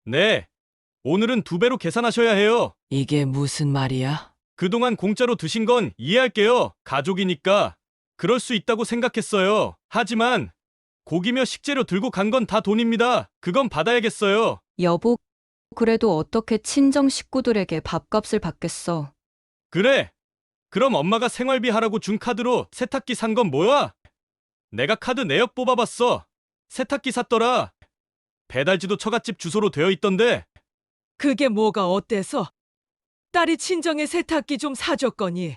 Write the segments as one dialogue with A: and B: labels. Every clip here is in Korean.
A: 네, 오늘은 2배로 계산하셔야 해요.
B: 이게 무슨 말이야?
A: 그동안 공짜로 드신 건 이해할게요. 가족이니까 그럴 수 있다고 생각했어요. 하지만 고기며 식재료 들고 간 건 다 돈입니다. 그건 받아야겠어요.
C: 여보, 그래도 어떻게 친정 식구들에게 밥값을 받겠어.
A: 그래. 그럼 엄마가 생활비 하라고 준 카드로 세탁기 산 건 뭐야? 내가 카드 내역 뽑아봤어. 세탁기 샀더라. 배달지도 처갓집 주소로 되어 있던데.
B: 그게 뭐가 어때서? 딸이 친정에 세탁기 좀 사줬거니.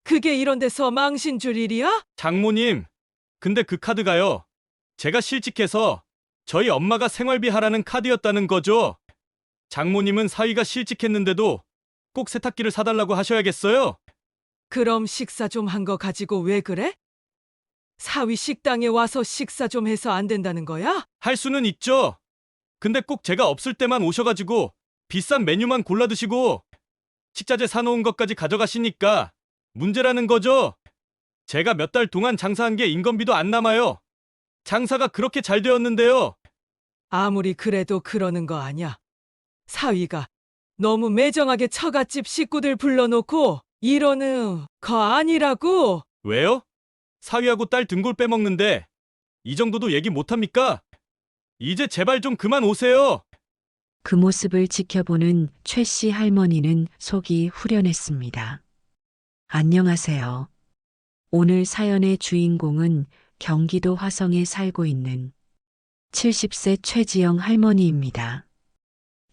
B: 그게 이런 데서 망신 줄 일이야?
A: 장모님, 근데 그 카드가요. 제가 실직해서 저희 엄마가 생활비 하라는 카드였다는 거죠. 장모님은 사위가 실직했는데도 꼭 세탁기를 사달라고 하셔야겠어요?
B: 그럼 식사 좀 한 거 가지고 왜 그래? 사위 식당에 와서 식사 좀 해서 안 된다는 거야?
A: 할 수는 있죠. 근데 꼭 제가 없을 때만 오셔가지고 비싼 메뉴만 골라 드시고 식자재 사놓은 것까지 가져가시니까 문제라는 거죠. 제가 몇 달 동안 장사한 게 인건비도 안 남아요. 장사가 그렇게 잘 되었는데요.
B: 아무리 그래도 그러는 거 아냐. 사위가 너무 매정하게 처갓집 식구들 불러놓고 이러는 거 아니라고.
A: 왜요? 사위하고 딸 등골 빼먹는데 이 정도도 얘기 못합니까? 이제 제발 좀 그만 오세요.
D: 그 모습을 지켜보는 최 씨 할머니는 속이 후련했습니다. 안녕하세요. 오늘 사연의 주인공은 경기도 화성에 살고 있는 70세 최지영 할머니입니다.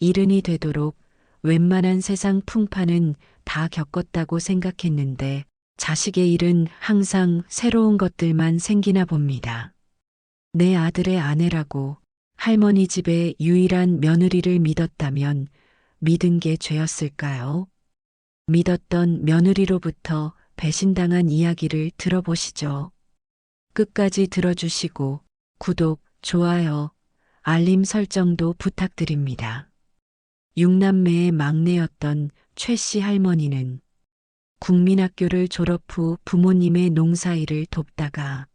D: 이른이 되도록 웬만한 세상 풍파는 다 겪었다고 생각했는데 자식의 일은 항상 새로운 것들만 생기나 봅니다. 내 아들의 아내라고 할머니 집의 유일한 며느리를 믿었다면 믿은 게 죄였을까요? 믿었던 며느리로부터 배신당한 이야기를 들어보시죠. 끝까지 들어주시고 구독, 좋아요, 알림 설정도 부탁드립니다. 6남매의 막내였던 최 씨 할머니는 국민학교를 졸업 후 부모님의 농사일을 돕다가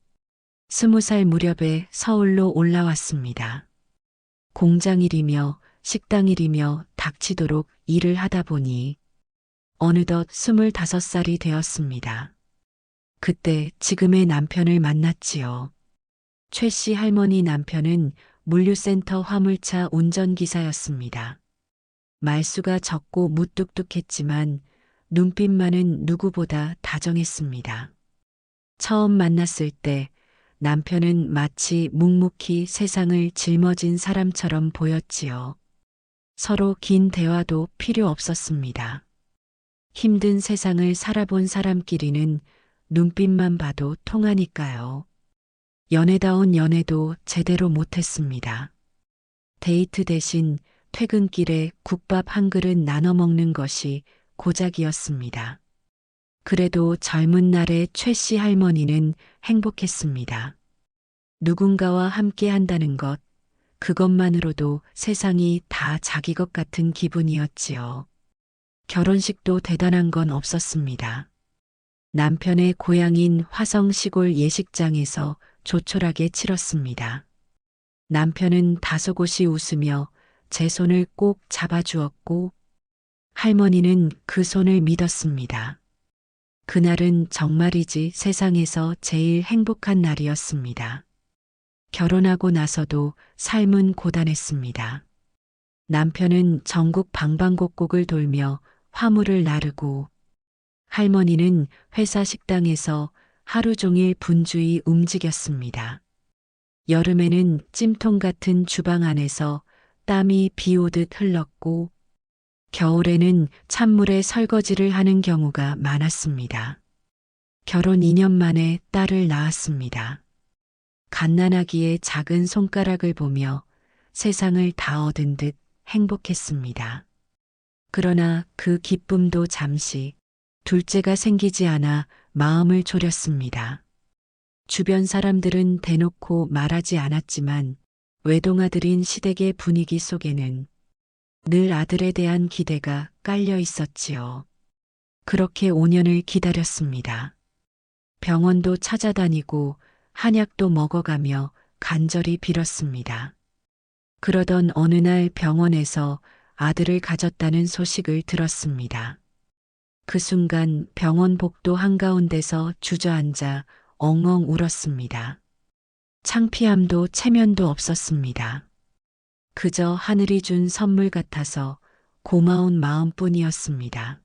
D: 20살 무렵에 서울로 올라왔습니다. 공장일이며 식당일이며 닥치도록 일을 하다 보니 어느덧 25살이 되었습니다. 그때 지금의 남편을 만났지요. 최 씨 할머니 남편은 물류센터 화물차 운전기사였습니다. 말수가 적고 무뚝뚝했지만 눈빛만은 누구보다 다정했습니다. 처음 만났을 때 남편은 마치 묵묵히 세상을 짊어진 사람처럼 보였지요. 서로 긴 대화도 필요 없었습니다. 힘든 세상을 살아본 사람끼리는 눈빛만 봐도 통하니까요. 연애다운 연애도 제대로 못했습니다. 데이트 대신 퇴근길에 국밥 한 그릇 나눠 먹는 것이 고작이었습니다. 그래도 젊은 날의 최 씨 할머니는 행복했습니다. 누군가와 함께 한다는 것, 그것만으로도 세상이 다 자기 것 같은 기분이었지요. 결혼식도 대단한 건 없었습니다. 남편의 고향인 화성 시골 예식장에서 조촐하게 치렀습니다. 남편은 다소곳이 웃으며 제 손을 꼭 잡아주었고 할머니는 그 손을 믿었습니다. 그날은 정말이지 세상에서 제일 행복한 날이었습니다. 결혼하고 나서도 삶은 고단했습니다. 남편은 전국 방방곡곡을 돌며 화물을 나르고 할머니는 회사 식당에서 하루 종일 분주히 움직였습니다. 여름에는 찜통 같은 주방 안에서 땀이 비 오듯 흘렀고 겨울에는 찬물에 설거지를 하는 경우가 많았습니다. 결혼 2년 만에 딸을 낳았습니다. 갓난아기의 작은 손가락을 보며 세상을 다 얻은 듯 행복했습니다. 그러나 그 기쁨도 잠시 둘째가 생기지 않아 마음을 졸였습니다. 주변 사람들은 대놓고 말하지 않았지만 외동아들인 시댁의 분위기 속에는 늘 아들에 대한 기대가 깔려 있었지요. 그렇게 5년을 기다렸습니다. 병원도 찾아다니고 한약도 먹어가며 간절히 빌었습니다. 그러던 어느 날 병원에서 아들을 가졌다는 소식을 들었습니다. 그 순간 병원 복도 한가운데서 주저앉아 엉엉 울었습니다. 창피함도 체면도 없었습니다. 그저 하늘이 준 선물 같아서 고마운 마음뿐이었습니다.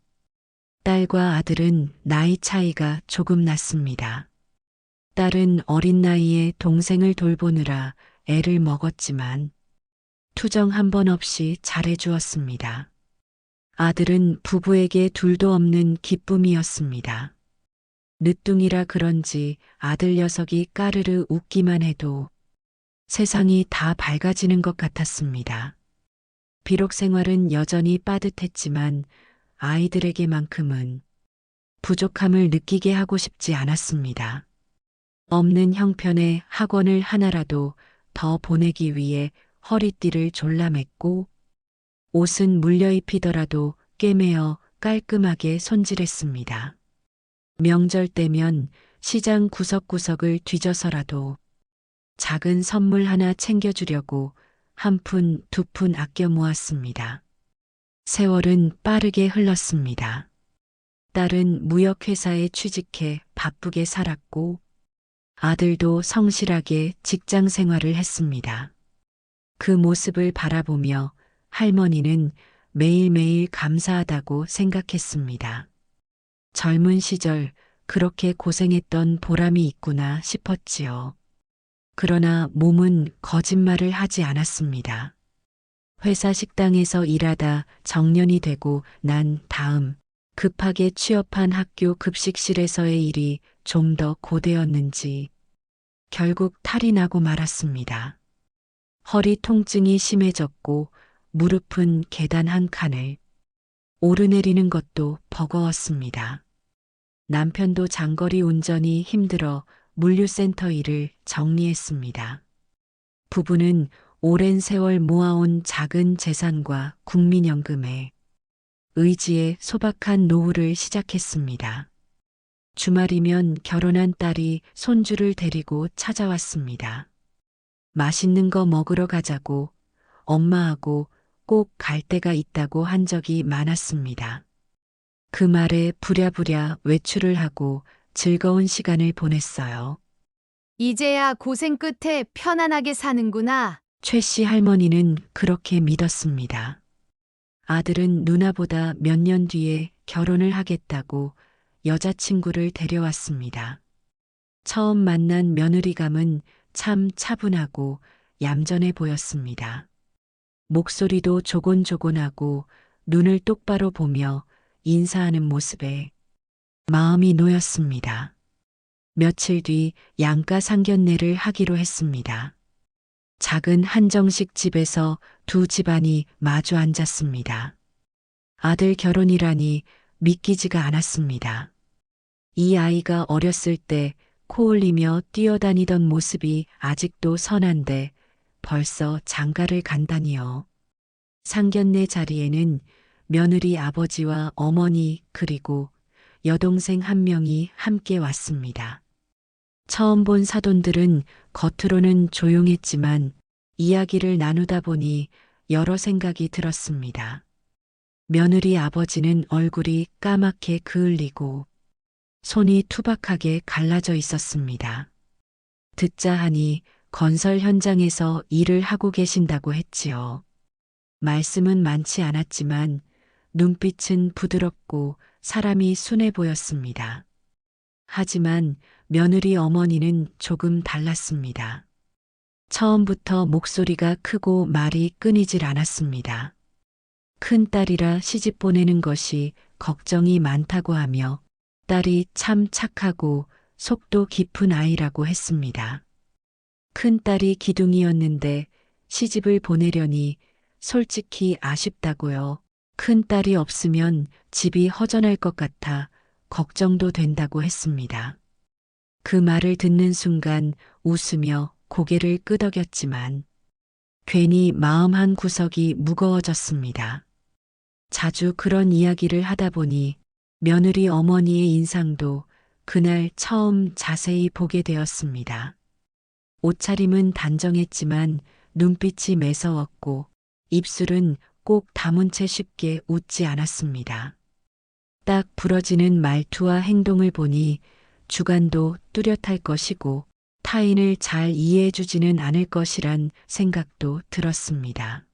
D: 딸과 아들은 나이 차이가 조금 났습니다. 딸은 어린 나이에 동생을 돌보느라 애를 먹었지만 투정 한 번 없이 잘해주었습니다. 아들은 부부에게 둘도 없는 기쁨이었습니다. 늦둥이라 그런지 아들 녀석이 까르르 웃기만 해도 세상이 다 밝아지는 것 같았습니다. 비록 생활은 여전히 빠듯했지만 아이들에게만큼은 부족함을 느끼게 하고 싶지 않았습니다. 없는 형편에 학원을 하나라도 더 보내기 위해 허리띠를 졸라맸고 옷은 물려 입히더라도 꿰매어 깔끔하게 손질했습니다. 명절 때면 시장 구석구석을 뒤져서라도 작은 선물 하나 챙겨주려고 한 푼, 두 푼 아껴 모았습니다. 세월은 빠르게 흘렀습니다. 딸은 무역회사에 취직해 바쁘게 살았고 아들도 성실하게 직장 생활을 했습니다. 그 모습을 바라보며 할머니는 매일매일 감사하다고 생각했습니다. 젊은 시절 그렇게 고생했던 보람이 있구나 싶었지요. 그러나 몸은 거짓말을 하지 않았습니다. 회사 식당에서 일하다 정년이 되고 난 다음 급하게 취업한 학교 급식실에서의 일이 좀 더 고되었는지 결국 탈이 나고 말았습니다. 허리 통증이 심해졌고 무릎은 계단 한 칸을 오르내리는 것도 버거웠습니다. 남편도 장거리 운전이 힘들어 물류센터 일을 정리했습니다. 부부는 오랜 세월 모아온 작은 재산과 국민연금에 의지에 소박한 노후를 시작했습니다. 주말이면 결혼한 딸이 손주를 데리고 찾아왔습니다. 맛있는 거 먹으러 가자고 엄마하고 꼭 갈 데가 있다고 한 적이 많았습니다. 그 말에 부랴부랴 외출을 하고 즐거운 시간을 보냈어요.
E: 이제야 고생 끝에 편안하게 사는구나.
D: 최 씨 할머니는 그렇게 믿었습니다. 아들은 누나보다 몇 년 뒤에 결혼을 하겠다고 여자친구를 데려왔습니다. 처음 만난 며느리감은 참 차분하고 얌전해 보였습니다. 목소리도 조곤조곤하고 눈을 똑바로 보며 인사하는 모습에 마음이 놓였습니다. 며칠 뒤 양가 상견례를 하기로 했습니다. 작은 한정식 집에서 두 집안이 마주 앉았습니다. 아들 결혼이라니 믿기지가 않았습니다. 이 아이가 어렸을 때 코 올리며 뛰어다니던 모습이 아직도 선한데 벌써 장가를 간다니요. 상견례 자리에는 며느리 아버지와 어머니 그리고 여동생 한 명이 함께 왔습니다. 처음 본 사돈들은 겉으로는 조용했지만 이야기를 나누다 보니 여러 생각이 들었습니다. 며느리 아버지는 얼굴이 까맣게 그을리고 손이 투박하게 갈라져 있었습니다. 듣자 하니 건설 현장에서 일을 하고 계신다고 했지요. 말씀은 많지 않았지만 눈빛은 부드럽고 사람이 순해 보였습니다. 하지만 며느리 어머니는 조금 달랐습니다. 처음부터 목소리가 크고 말이 끊이질 않았습니다. 큰딸이라 시집 보내는 것이 걱정이 많다고 하며 딸이 참 착하고 속도 깊은 아이라고 했습니다. 큰딸이 기둥이었는데 시집을 보내려니 솔직히 아쉽다고요. 큰딸이 없으면 집이 허전할 것 같아 걱정도 된다고 했습니다. 그 말을 듣는 순간 웃으며 고개를 끄덕였지만 괜히 마음 한 구석이 무거워졌습니다. 자주 그런 이야기를 하다 보니 며느리 어머니의 인상도 그날 처음 자세히 보게 되었습니다. 옷차림은 단정했지만 눈빛이 매서웠고 입술은 꼭 다문 채 쉽게 웃지 않았습니다. 딱 부러지는 말투와 행동을 보니 주관도 뚜렷할 것이고 타인을 잘 이해해주지는 않을 것이란 생각도 들었습니다.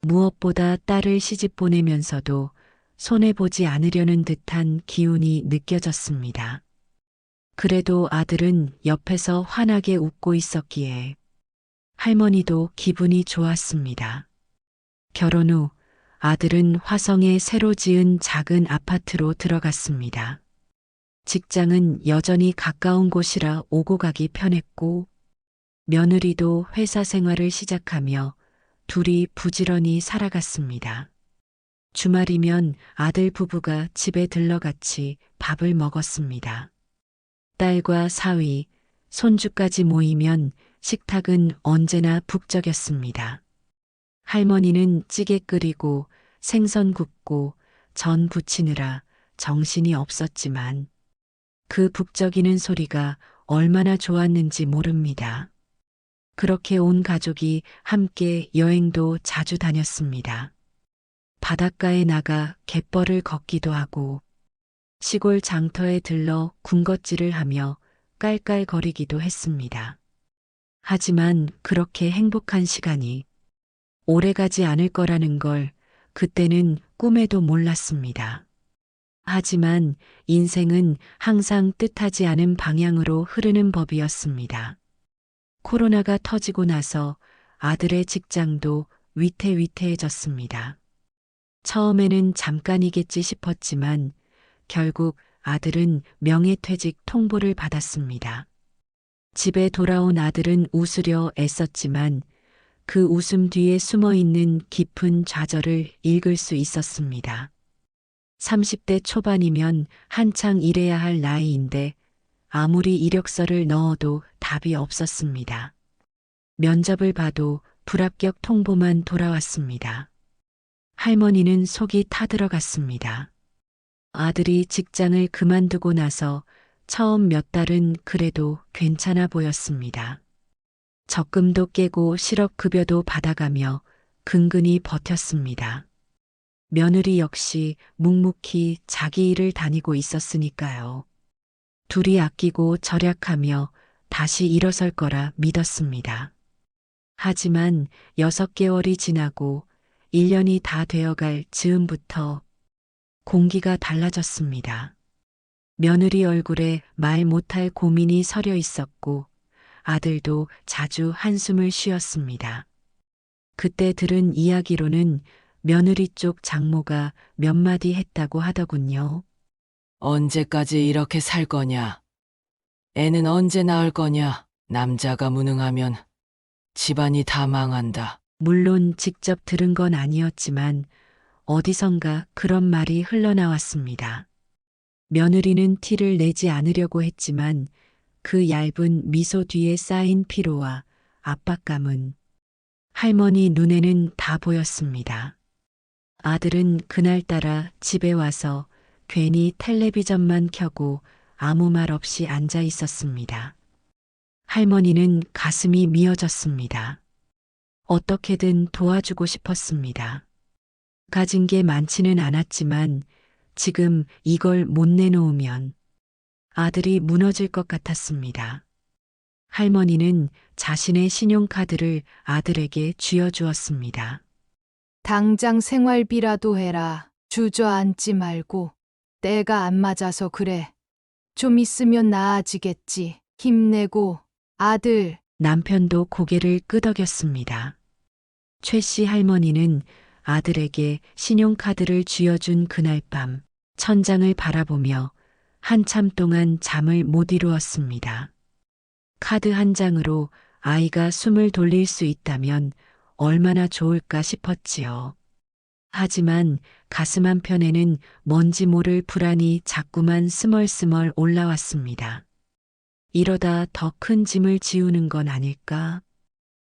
D: 무엇보다 딸을 시집 보내면서도 손해보지 않으려는 듯한 기운이 느껴졌습니다. 그래도 아들은 옆에서 환하게 웃고 있었기에 할머니도 기분이 좋았습니다. 결혼 후 아들은 화성에 새로 지은 작은 아파트로 들어갔습니다. 직장은 여전히 가까운 곳이라 오고 가기 편했고 며느리도 회사 생활을 시작하며 둘이 부지런히 살아갔습니다. 주말이면 아들 부부가 집에 들러 같이 밥을 먹었습니다. 딸과 사위, 손주까지 모이면 식탁은 언제나 북적였습니다. 할머니는 찌개 끓이고 생선 굽고 전 부치느라 정신이 없었지만 그 북적이는 소리가 얼마나 좋았는지 모릅니다. 그렇게 온 가족이 함께 여행도 자주 다녔습니다. 바닷가에 나가 갯벌을 걷기도 하고 시골 장터에 들러 군것질을 하며 깔깔거리기도 했습니다. 하지만 그렇게 행복한 시간이 오래가지 않을 거라는 걸 그때는 꿈에도 몰랐습니다. 하지만 인생은 항상 뜻하지 않은 방향으로 흐르는 법이었습니다. 코로나가 터지고 나서 아들의 직장도 위태위태해졌습니다. 처음에는 잠깐이겠지 싶었지만 결국 아들은 명예퇴직 통보를 받았습니다. 집에 돌아온 아들은 웃으려 애썼지만 그 웃음 뒤에 숨어 있는 깊은 좌절을 읽을 수 있었습니다. 30대 초반이면 한창 일해야 할 나이인데 아무리 이력서를 넣어도 답이 없었습니다. 면접을 봐도 불합격 통보만 돌아왔습니다. 할머니는 속이 타들어갔습니다. 아들이 직장을 그만두고 나서 처음 몇 달은 그래도 괜찮아 보였습니다. 적금도 깨고 실업급여도 받아가며 근근히 버텼습니다. 며느리 역시 묵묵히 자기 일을 다니고 있었으니까요. 둘이 아끼고 절약하며 다시 일어설 거라 믿었습니다. 하지만 6개월이 지나고 1년이 다 되어갈 즈음부터 공기가 달라졌습니다. 며느리 얼굴에 말 못할 고민이 서려 있었고 아들도 자주 한숨을 쉬었습니다. 그때 들은 이야기로는 며느리 쪽 장모가 몇 마디 했다고 하더군요.
F: 언제까지 이렇게 살 거냐? 애는 언제 낳을 거냐? 남자가 무능하면 집안이 다 망한다.
D: 물론 직접 들은 건 아니었지만 어디선가 그런 말이 흘러나왔습니다. 며느리는 티를 내지 않으려고 했지만 그 얇은 미소 뒤에 쌓인 피로와 압박감은 할머니 눈에는 다 보였습니다. 아들은 그날따라 집에 와서 괜히 텔레비전만 켜고 아무 말 없이 앉아 있었습니다. 할머니는 가슴이 미어졌습니다. 어떻게든 도와주고 싶었습니다. 가진 게 많지는 않았지만 지금 이걸 못 내놓으면 아들이 무너질 것 같았습니다. 할머니는 자신의 신용카드를 아들에게 쥐어주었습니다.
E: 당장 생활비라도 해라. 주저앉지 말고. 때가 안 맞아서 그래. 좀 있으면 나아지겠지. 힘내고. 아들.
D: 남편도 고개를 끄덕였습니다. 최 씨 할머니는 아들에게 신용카드를 쥐어준 그날 밤 천장을 바라보며 한참 동안 잠을 못 이루었습니다. 카드 한 장으로 아이가 숨을 돌릴 수 있다면 얼마나 좋을까 싶었지요. 하지만 가슴 한편에는 뭔지 모를 불안이 자꾸만 스멀스멀 올라왔습니다. 이러다 더 큰 짐을 지우는 건 아닐까?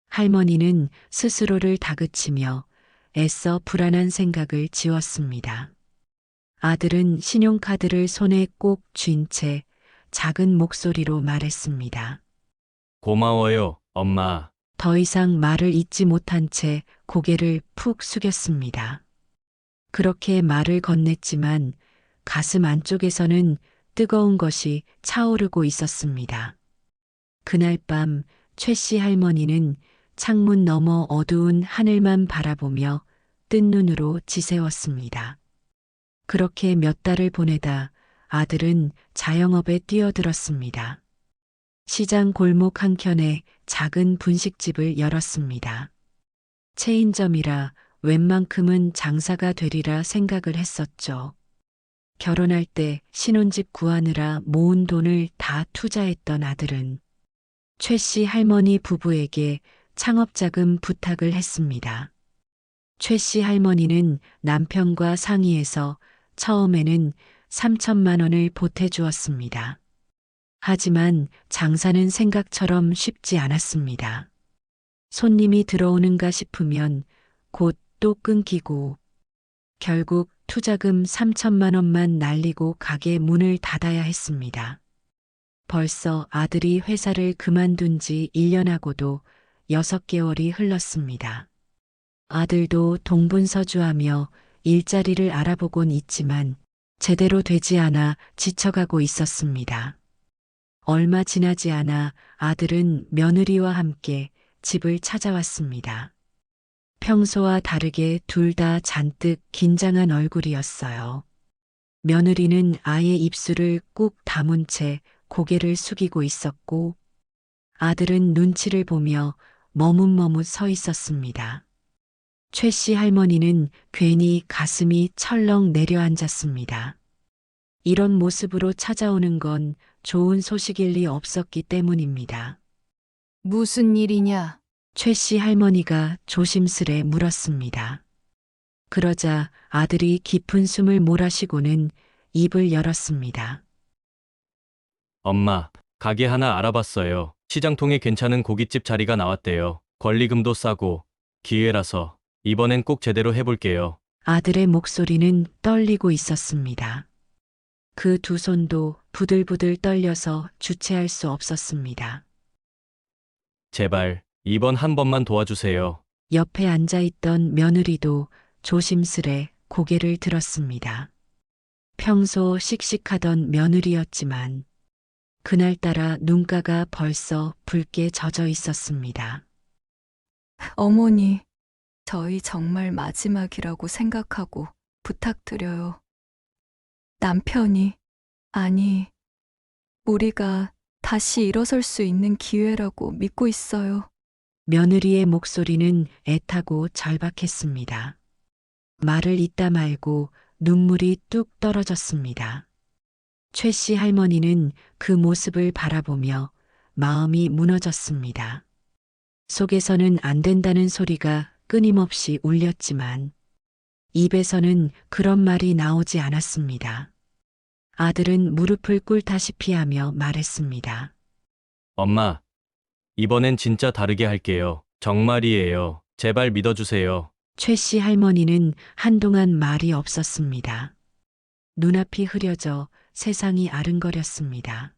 D: 할머니는 스스로를 다그치며 애써 불안한 생각을 지웠습니다. 아들은 신용카드를 손에 꼭 쥔 채 작은 목소리로 말했습니다.
A: 고마워요, 엄마.
D: 더 이상 말을 잇지 못한 채 고개를 푹 숙였습니다. 그렇게 말을 건넸지만 가슴 안쪽에서는 뜨거운 것이 차오르고 있었습니다. 그날 밤 최 씨 할머니는 창문 너머 어두운 하늘만 바라보며 뜬 눈으로 지새웠습니다. 그렇게 몇 달을 보내다 아들은 자영업에 뛰어들었습니다. 시장 골목 한켠에 작은 분식집을 열었습니다. 체인점이라 웬만큼은 장사가 되리라 생각을 했었죠. 결혼할 때 신혼집 구하느라 모은 돈을 다 투자했던 아들은 최 씨 할머니 부부에게 창업자금 부탁을 했습니다. 최 씨 할머니는 남편과 상의해서 처음에는 3천만 원을 보태주었습니다. 하지만 장사는 생각처럼 쉽지 않았습니다. 손님이 들어오는가 싶으면 곧 또 끊기고 결국 투자금 3천만 원만 날리고 가게 문을 닫아야 했습니다. 벌써 아들이 회사를 그만둔 지 1년하고도 6개월이 흘렀습니다. 아들도 동분서주하며 일자리를 알아보곤 있지만 제대로 되지 않아 지쳐가고 있었습니다. 얼마 지나지 않아 아들은 며느리와 함께 집을 찾아왔습니다. 평소와 다르게 둘 다 잔뜩 긴장한 얼굴이었어요. 며느리는 아예 입술을 꾹 다문 채 고개를 숙이고 있었고 아들은 눈치를 보며 머뭇머뭇 서 있었습니다. 최 씨 할머니는 괜히 가슴이 철렁 내려앉았습니다. 이런 모습으로 찾아오는 건 좋은 소식일 리 없었기 때문입니다.
E: 무슨 일이냐?
D: 최 씨 할머니가 조심스레 물었습니다. 그러자 아들이 깊은 숨을 몰아쉬고는 입을 열었습니다.
A: 엄마, 가게 하나 알아봤어요. 시장통에 괜찮은 고깃집 자리가 나왔대요. 권리금도 싸고 기회라서 이번엔 꼭 제대로 해볼게요.
D: 아들의 목소리는 떨리고 있었습니다. 그 두 손도 부들부들 떨려서 주체할 수 없었습니다.
A: 제발 이번 한 번만 도와주세요.
D: 옆에 앉아있던 며느리도 조심스레 고개를 들었습니다. 평소 씩씩하던 며느리였지만 그날따라 눈가가 벌써 붉게 젖어 있었습니다.
C: 어머니, 저희 정말 마지막이라고 생각하고 부탁드려요. 남편이, 아니, 우리가 다시 일어설 수 있는 기회라고 믿고 있어요.
D: 며느리의 목소리는 애타고 절박했습니다. 말을 잇다 말고 눈물이 뚝 떨어졌습니다. 최 씨 할머니는 그 모습을 바라보며 마음이 무너졌습니다. 속에서는 안 된다는 소리가 끊임없이 울렸지만 입에서는 그런 말이 나오지 않았습니다. 아들은 무릎을 꿇다시피 하며 말했습니다.
A: 엄마, 이번엔 진짜 다르게 할게요. 정말이에요. 제발 믿어주세요.
D: 최 씨 할머니는 한동안 말이 없었습니다. 눈앞이 흐려져 세상이 아른거렸습니다.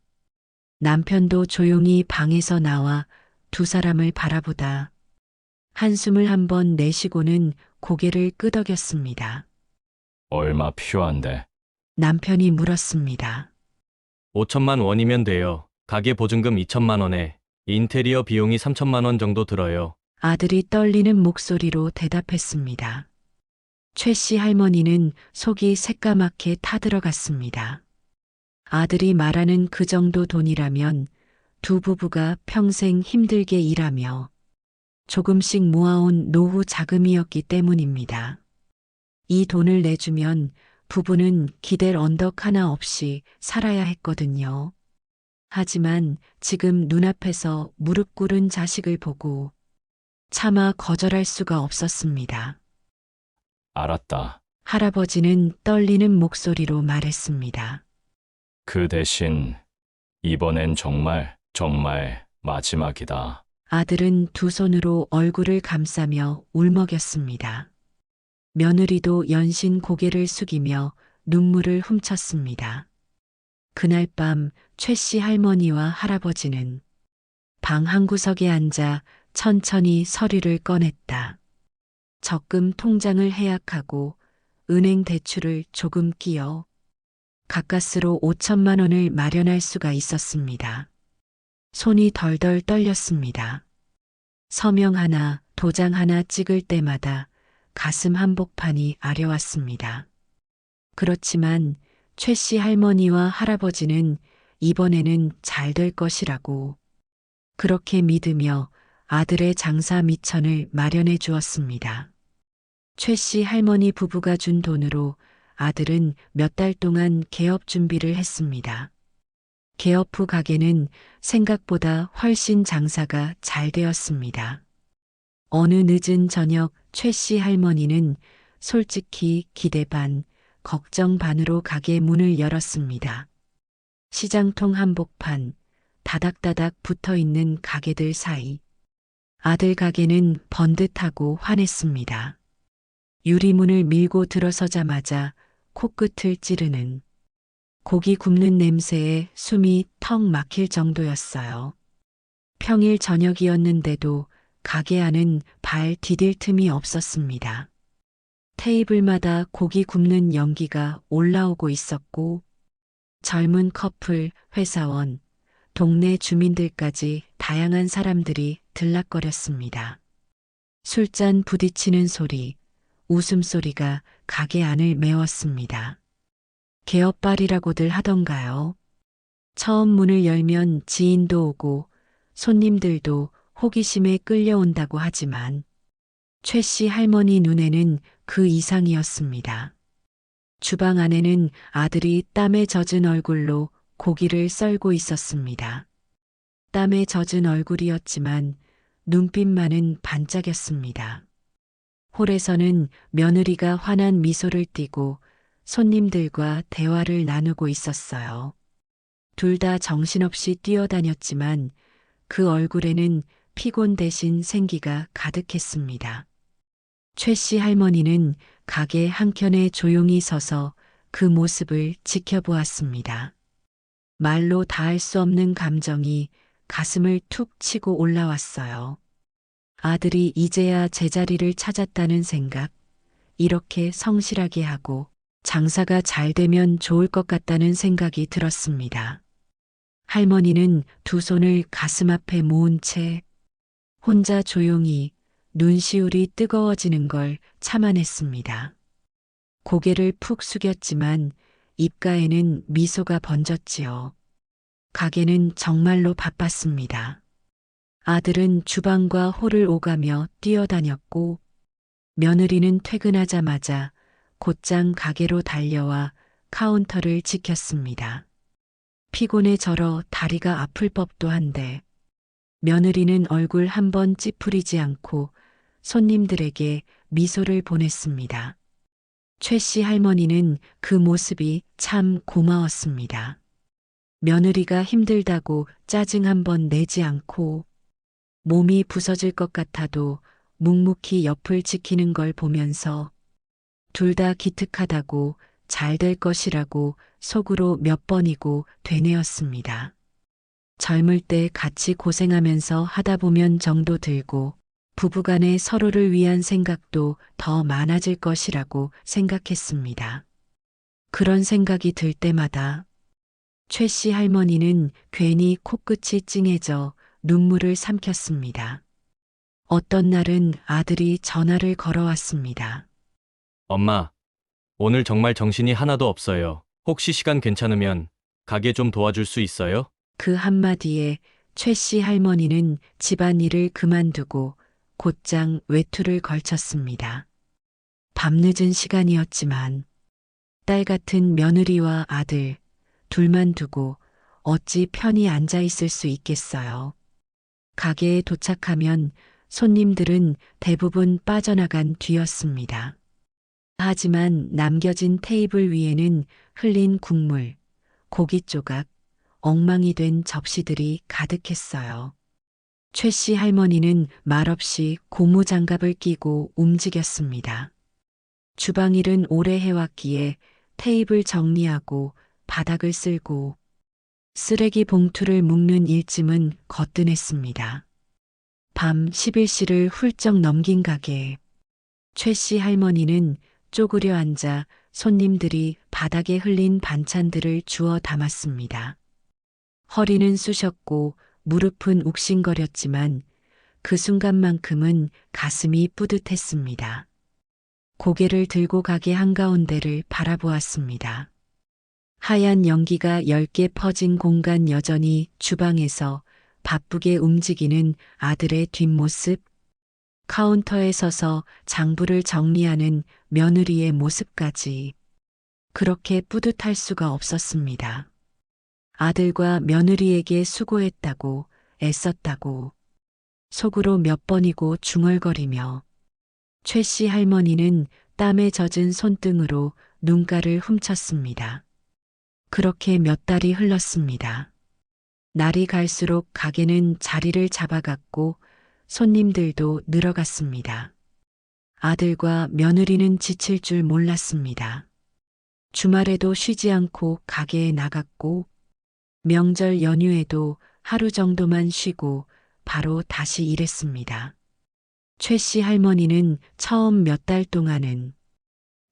D: 남편도 조용히 방에서 나와 두 사람을 바라보다 한숨을 한번 내쉬고는 고개를 끄덕였습니다.
G: 얼마 필요한데?
D: 남편이 물었습니다.
A: 5천만 원이면 돼요. 가게 보증금 2천만 원에 인테리어 비용이 3천만 원 정도 들어요.
D: 아들이 떨리는 목소리로 대답했습니다. 최 씨 할머니는 속이 새까맣게 타들어갔습니다. 아들이 말하는 그 정도 돈이라면 두 부부가 평생 힘들게 일하며 조금씩 모아온 노후 자금이었기 때문입니다. 이 돈을 내주면 부부는 기댈 언덕 하나 없이 살아야 했거든요. 하지만 지금 눈앞에서 무릎 꿇은 자식을 보고 차마 거절할 수가 없었습니다.
G: 알았다.
D: 할아버지는 떨리는 목소리로 말했습니다.
G: 그 대신 이번엔 정말 마지막이다.
D: 아들은 두 손으로 얼굴을 감싸며 울먹였습니다. 며느리도 연신 고개를 숙이며 눈물을 훔쳤습니다. 그날 밤 최 씨 할머니와 할아버지는 방 한구석에 앉아 천천히 서류를 꺼냈다. 적금 통장을 해약하고 은행 대출을 조금 끼어 가까스로 5천만 원을 마련할 수가 있었습니다. 손이 덜덜 떨렸습니다. 서명 하나, 도장 하나 찍을 때마다 가슴 한복판이 아려왔습니다. 그렇지만 최 씨 할머니와 할아버지는 이번에는 잘 될 것이라고 그렇게 믿으며 아들의 장사 미천을 마련해 주었습니다. 최 씨 할머니 부부가 준 돈으로 아들은 몇 달 동안 개업 준비를 했습니다. 개업 후 가게는 생각보다 훨씬 장사가 잘 되었습니다. 어느 늦은 저녁 최 씨 할머니는 솔직히 기대 반, 걱정 반으로 가게 문을 열었습니다. 시장통 한복판, 다닥다닥 붙어 있는 가게들 사이. 아들 가게는 번듯하고 환했습니다. 유리문을 밀고 들어서자마자 코끝을 찌르는 고기 굽는 냄새에 숨이 턱 막힐 정도였어요. 평일 저녁이었는데도 가게 안은 발 디딜 틈이 없었습니다. 테이블마다 고기 굽는 연기가 올라오고 있었고 젊은 커플, 회사원, 동네 주민들까지 다양한 사람들이 들락거렸습니다. 술잔 부딪히는 소리, 웃음소리가 가게 안을 메웠습니다. 개업발이라고들 하던가요. 처음 문을 열면 지인도 오고 손님들도 호기심에 끌려온다고 하지만 최 씨 할머니 눈에는 그 이상이었습니다. 주방 안에는 아들이 땀에 젖은 얼굴로 고기를 썰고 있었습니다. 땀에 젖은 얼굴이었지만 눈빛만은 반짝였습니다. 홀에서는 며느리가 환한 미소를 띠고 손님들과 대화를 나누고 있었어요. 둘 다 정신없이 뛰어다녔지만 그 얼굴에는 피곤 대신 생기가 가득했습니다. 최 씨 할머니는 가게 한켠에 조용히 서서 그 모습을 지켜보았습니다. 말로 다할 수 없는 감정이 가슴을 툭 치고 올라왔어요. 아들이 이제야 제자리를 찾았다는 생각, 이렇게 성실하게 하고 장사가 잘 되면 좋을 것 같다는 생각이 들었습니다. 할머니는 두 손을 가슴 앞에 모은 채 혼자 조용히 눈시울이 뜨거워지는 걸 참아냈습니다. 고개를 푹 숙였지만 입가에는 미소가 번졌지요. 가게는 정말로 바빴습니다. 아들은 주방과 홀을 오가며 뛰어다녔고 며느리는 퇴근하자마자 곧장 가게로 달려와 카운터를 지켰습니다. 피곤에 절어 다리가 아플 법도 한데 며느리는 얼굴 한 번 찌푸리지 않고 손님들에게 미소를 보냈습니다. 최 씨 할머니는 그 모습이 참 고마웠습니다. 며느리가 힘들다고 짜증 한 번 내지 않고 몸이 부서질 것 같아도 묵묵히 옆을 지키는 걸 보면서 둘 다 기특하다고 잘 될 것이라고 속으로 몇 번이고 되뇌었습니다. 젊을 때 같이 고생하면서 하다 보면 정도 들고 부부간에 서로를 위한 생각도 더 많아질 것이라고 생각했습니다. 그런 생각이 들 때마다 최 씨 할머니는 괜히 코끝이 찡해져 눈물을 삼켰습니다. 어떤 날은 아들이 전화를 걸어왔습니다.
A: 엄마, 오늘 정말 정신이 하나도 없어요. 혹시 시간 괜찮으면 가게 좀 도와줄 수 있어요?
D: 그 한마디에 최 씨 할머니는 집안일을 그만두고 곧장 외투를 걸쳤습니다. 밤늦은 시간이었지만 딸 같은 며느리와 아들 둘만 두고 어찌 편히 앉아 있을 수 있겠어요. 가게에 도착하면 손님들은 대부분 빠져나간 뒤였습니다. 하지만 남겨진 테이블 위에는 흘린 국물, 고기 조각, 엉망이 된 접시들이 가득했어요. 최 씨 할머니는 말없이 고무장갑을 끼고 움직였습니다. 주방일은 오래 해왔기에 테이블 정리하고 바닥을 쓸고 쓰레기 봉투를 묶는 일짐은 거뜬했습니다. 밤 11시를 훌쩍 넘긴 가게. 최 씨 할머니는 쪼그려 앉아 손님들이 바닥에 흘린 반찬들을 주워 담았습니다. 허리는 쑤셨고 무릎은 욱신거렸지만 그 순간만큼은 가슴이 뿌듯했습니다. 고개를 들고 가게 한가운데를 바라보았습니다. 하얀 연기가 엷게 퍼진 공간, 여전히 주방에서 바쁘게 움직이는 아들의 뒷모습, 카운터에 서서 장부를 정리하는 며느리의 모습까지 그렇게 뿌듯할 수가 없었습니다. 아들과 며느리에게 수고했다고, 애썼다고 속으로 몇 번이고 중얼거리며 최 씨 할머니는 땀에 젖은 손등으로 눈가를 훔쳤습니다. 그렇게 몇 달이 흘렀습니다. 날이 갈수록 가게는 자리를 잡아갔고 손님들도 늘어갔습니다. 아들과 며느리는 지칠 줄 몰랐습니다. 주말에도 쉬지 않고 가게에 나갔고 명절 연휴에도 하루 정도만 쉬고 바로 다시 일했습니다. 최 씨 할머니는 처음 몇 달 동안은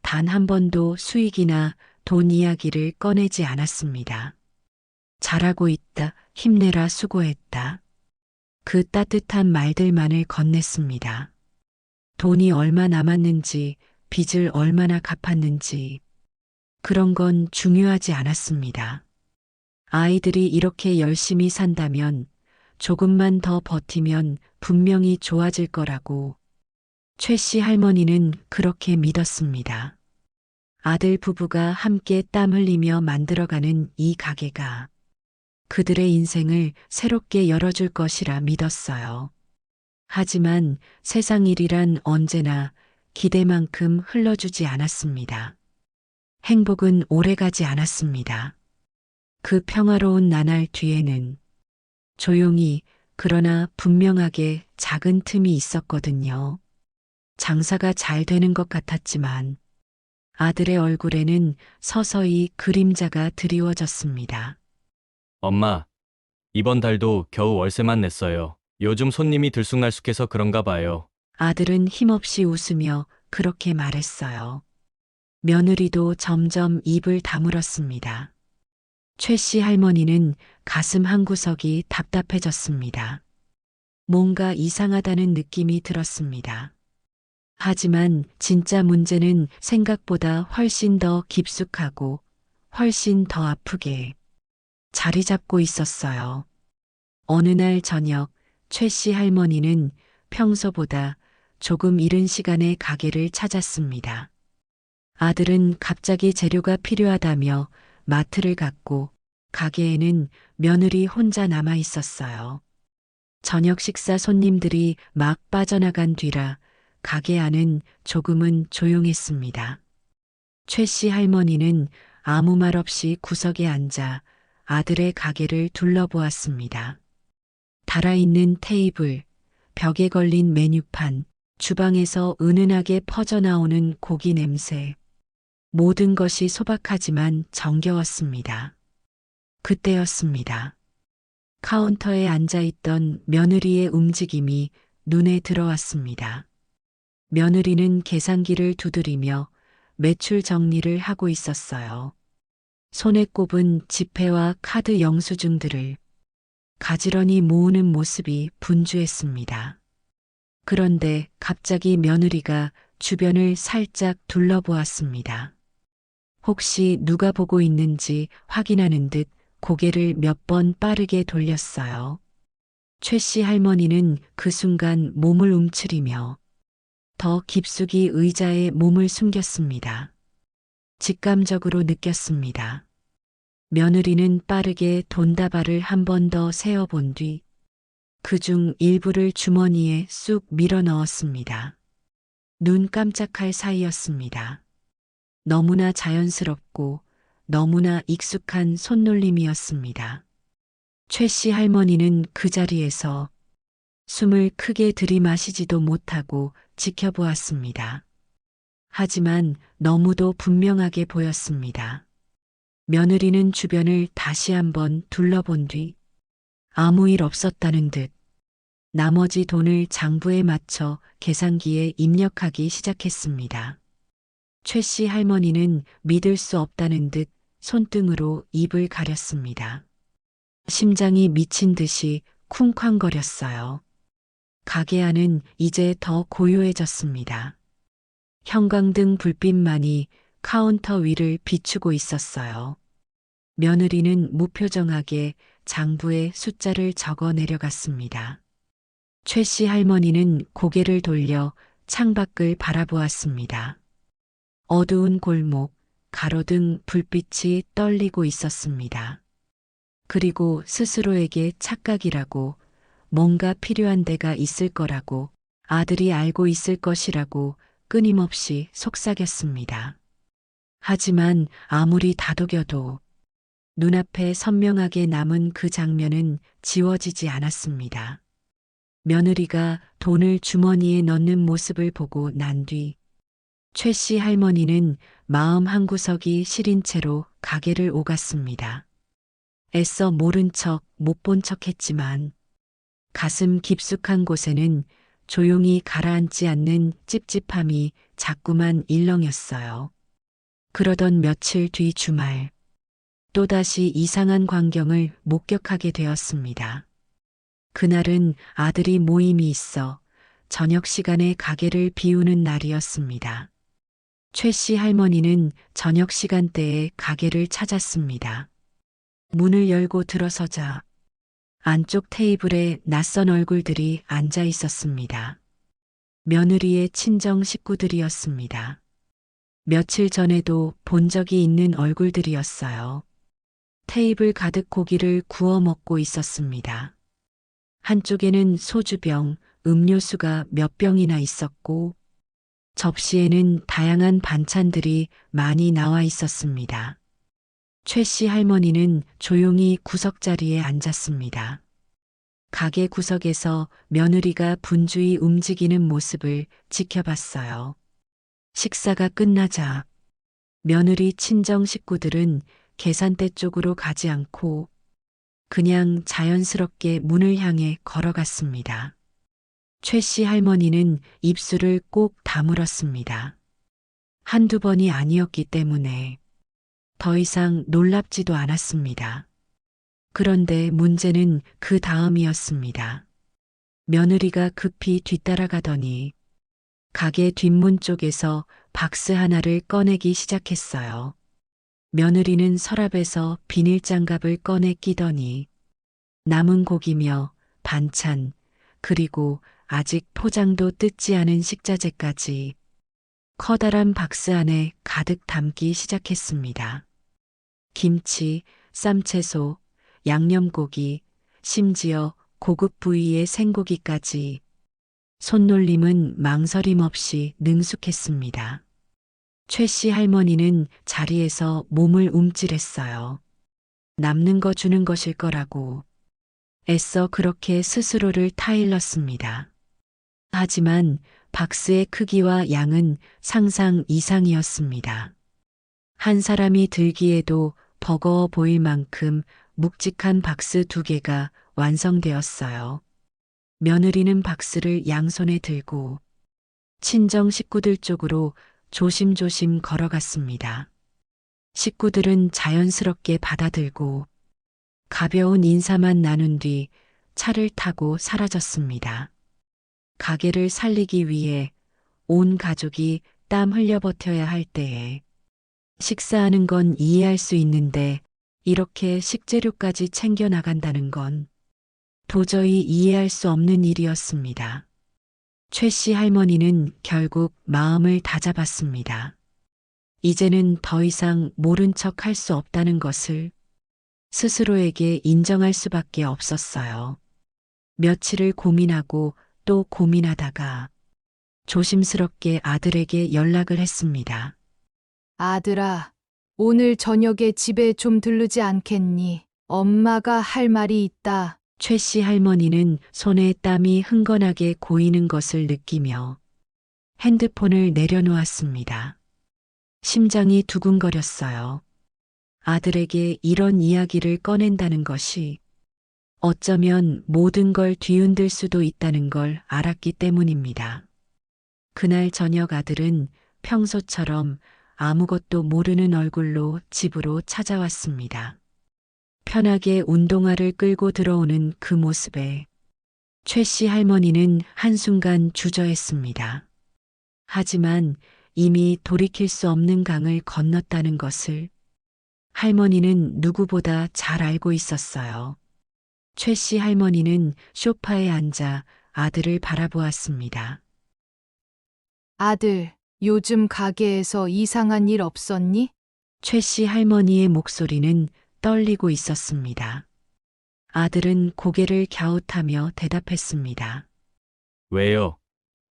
D: 단 한 번도 수익이나 돈 이야기를 꺼내지 않았습니다. 잘하고 있다, 힘내라, 수고했다. 그 따뜻한 말들만을 건넸습니다. 돈이 얼마 남았는지, 빚을 얼마나 갚았는지, 그런 건 중요하지 않았습니다. 아이들이 이렇게 열심히 산다면, 조금만 더 버티면 분명히 좋아질 거라고 최 씨 할머니는 그렇게 믿었습니다. 아들 부부가 함께 땀 흘리며 만들어가는 이 가게가 그들의 인생을 새롭게 열어줄 것이라 믿었어요. 하지만 세상 일이란 언제나 기대만큼 흘러주지 않았습니다. 행복은 오래가지 않았습니다. 그 평화로운 나날 뒤에는 조용히 그러나 분명하게 작은 틈이 있었거든요. 장사가 잘 되는 것 같았지만 아들의 얼굴에는 서서히 그림자가 드리워졌습니다.
A: 엄마, 이번 달도 겨우 월세만 냈어요. 요즘 손님이 들쑥날쑥해서 그런가 봐요.
D: 아들은 힘없이 웃으며 그렇게 말했어요. 며느리도 점점 입을 다물었습니다. 최 씨 할머니는 가슴 한구석이 답답해졌습니다. 뭔가 이상하다는 느낌이 들었습니다. 하지만 진짜 문제는 생각보다 훨씬 더 깊숙하고 훨씬 더 아프게 자리 잡고 있었어요. 어느 날 저녁 최 씨 할머니는 평소보다 조금 이른 시간에 가게를 찾았습니다. 아들은 갑자기 재료가 필요하다며 마트를 갔고 가게에는 며느리 혼자 남아 있었어요. 저녁 식사 손님들이 막 빠져나간 뒤라 가게 안은 조금은 조용했습니다. 최 씨 할머니는 아무 말 없이 구석에 앉아 아들의 가게를 둘러보았습니다. 달아있는 테이블, 벽에 걸린 메뉴판, 주방에서 은은하게 퍼져나오는 고기 냄새. 모든 것이 소박하지만 정겨웠습니다. 그때였습니다. 카운터에 앉아있던 며느리의 움직임이 눈에 들어왔습니다. 며느리는 계산기를 두드리며 매출 정리를 하고 있었어요. 손에 꼽은 지폐와 카드 영수증들을 가지런히 모으는 모습이 분주했습니다. 그런데 갑자기 며느리가 주변을 살짝 둘러보았습니다. 혹시 누가 보고 있는지 확인하는 듯 고개를 몇 번 빠르게 돌렸어요. 최 씨 할머니는 그 순간 몸을 움츠리며 더 깊숙이 의자에 몸을 숨겼습니다. 직감적으로 느꼈습니다. 며느리는 빠르게 돈다발을 한 번 더 세어본 뒤 그중 일부를 주머니에 쑥 밀어 넣었습니다. 눈 깜짝할 사이였습니다. 너무나 자연스럽고 너무나 익숙한 손놀림이었습니다. 최 씨 할머니는 그 자리에서 숨을 크게 들이마시지도 못하고 지켜보았습니다. 하지만 너무도 분명하게 보였습니다. 며느리는 주변을 다시 한번 둘러본 뒤 아무 일 없었다는 듯 나머지 돈을 장부에 맞춰 계산기에 입력하기 시작했습니다. 최 씨 할머니는 믿을 수 없다는 듯 손등으로 입을 가렸습니다. 심장이 미친 듯이 쿵쾅거렸어요. 가게 안은 이제 더 고요해졌습니다. 형광등 불빛만이 카운터 위를 비추고 있었어요. 며느리는 무표정하게 장부에 숫자를 적어 내려갔습니다. 최 씨 할머니는 고개를 돌려 창밖을 바라보았습니다. 어두운 골목, 가로등 불빛이 떨리고 있었습니다. 그리고 스스로에게 착각이라고, 뭔가 필요한 데가 있을 거라고, 아들이 알고 있을 것이라고 끊임없이 속삭였습니다. 하지만 아무리 다독여도 눈앞에 선명하게 남은 그 장면은 지워지지 않았습니다. 며느리가 돈을 주머니에 넣는 모습을 보고 난 뒤 최 씨 할머니는 마음 한구석이 시린 채로 가게를 오갔습니다. 애써 모른 척, 못 본 척 했지만 가슴 깊숙한 곳에는 조용히 가라앉지 않는 찝찝함이 자꾸만 일렁였어요. 그러던 며칠 뒤 주말, 또다시 이상한 광경을 목격하게 되었습니다. 그날은 아들이 모임이 있어 저녁 시간에 가게를 비우는 날이었습니다. 최 씨 할머니는 저녁 시간대에 가게를 찾았습니다. 문을 열고 들어서자 안쪽 테이블에 낯선 얼굴들이 앉아 있었습니다. 며느리의 친정 식구들이었습니다. 며칠 전에도 본 적이 있는 얼굴들이었어요. 테이블 가득 고기를 구워 먹고 있었습니다. 한쪽에는 소주병, 음료수가 몇 병이나 있었고, 접시에는 다양한 반찬들이 많이 나와 있었습니다. 최 씨 할머니는 조용히 구석자리에 앉았습니다. 가게 구석에서 며느리가 분주히 움직이는 모습을 지켜봤어요. 식사가 끝나자 며느리 친정 식구들은 계산대 쪽으로 가지 않고 그냥 자연스럽게 문을 향해 걸어갔습니다. 최 씨 할머니는 입술을 꼭 다물었습니다. 한두 번이 아니었기 때문에 더 이상 놀랍지도 않았습니다. 그런데 문제는 그 다음이었습니다. 며느리가 급히 뒤따라가더니 가게 뒷문 쪽에서 박스 하나를 꺼내기 시작했어요. 며느리는 서랍에서 비닐장갑을 꺼내 끼더니 남은 고기며 반찬, 그리고 아직 포장도 뜯지 않은 식자재까지 커다란 박스 안에 가득 담기 시작했습니다. 김치, 쌈채소, 양념고기, 심지어 고급 부위의 생고기까지 손놀림은 망설임 없이 능숙했습니다. 최 씨 할머니는 자리에서 몸을 움찔했어요. 남는 거 주는 것일 거라고 애써 그렇게 스스로를 타일렀습니다. 하지만 박스의 크기와 양은 상상 이상이었습니다. 한 사람이 들기에도 버거워 보일 만큼 묵직한 박스 2개가 완성되었어요. 며느리는 박스를 양손에 들고 친정 식구들 쪽으로 조심조심 걸어갔습니다. 식구들은 자연스럽게 받아들고 가벼운 인사만 나눈 뒤 차를 타고 사라졌습니다. 가게를 살리기 위해 온 가족이 땀 흘려 버텨야 할 때에 식사하는 건 이해할 수 있는데 이렇게 식재료까지 챙겨 나간다는 건 도저히 이해할 수 없는 일이었습니다. 최 씨 할머니는 결국 마음을 다잡았습니다. 이제는 더 이상 모른 척 할 수 없다는 것을 스스로에게 인정할 수밖에 없었어요. 며칠을 고민하고 또 고민하다가 조심스럽게 아들에게 연락을 했습니다.
E: 아들아, 오늘 저녁에 집에 좀 들르지 않겠니? 엄마가 할 말이 있다.
D: 최 씨 할머니는 손에 땀이 흥건하게 고이는 것을 느끼며 핸드폰을 내려놓았습니다. 심장이 두근거렸어요. 아들에게 이런 이야기를 꺼낸다는 것이 어쩌면 모든 걸 뒤흔들 수도 있다는 걸 알았기 때문입니다. 그날 저녁 아들은 평소처럼 아무것도 모르는 얼굴로 집으로 찾아왔습니다. 편하게 운동화를 끌고 들어오는 그 모습에 최 씨 할머니는 한순간 주저했습니다. 하지만 이미 돌이킬 수 없는 강을 건넜다는 것을 할머니는 누구보다 잘 알고 있었어요. 최 씨 할머니는 소파에 앉아 아들을 바라보았습니다.
E: 아들, 요즘 가게에서 이상한 일 없었니?
D: 최 씨 할머니의 목소리는 떨리고 있었습니다. 아들은 고개를 갸웃하며 대답했습니다.
A: 왜요?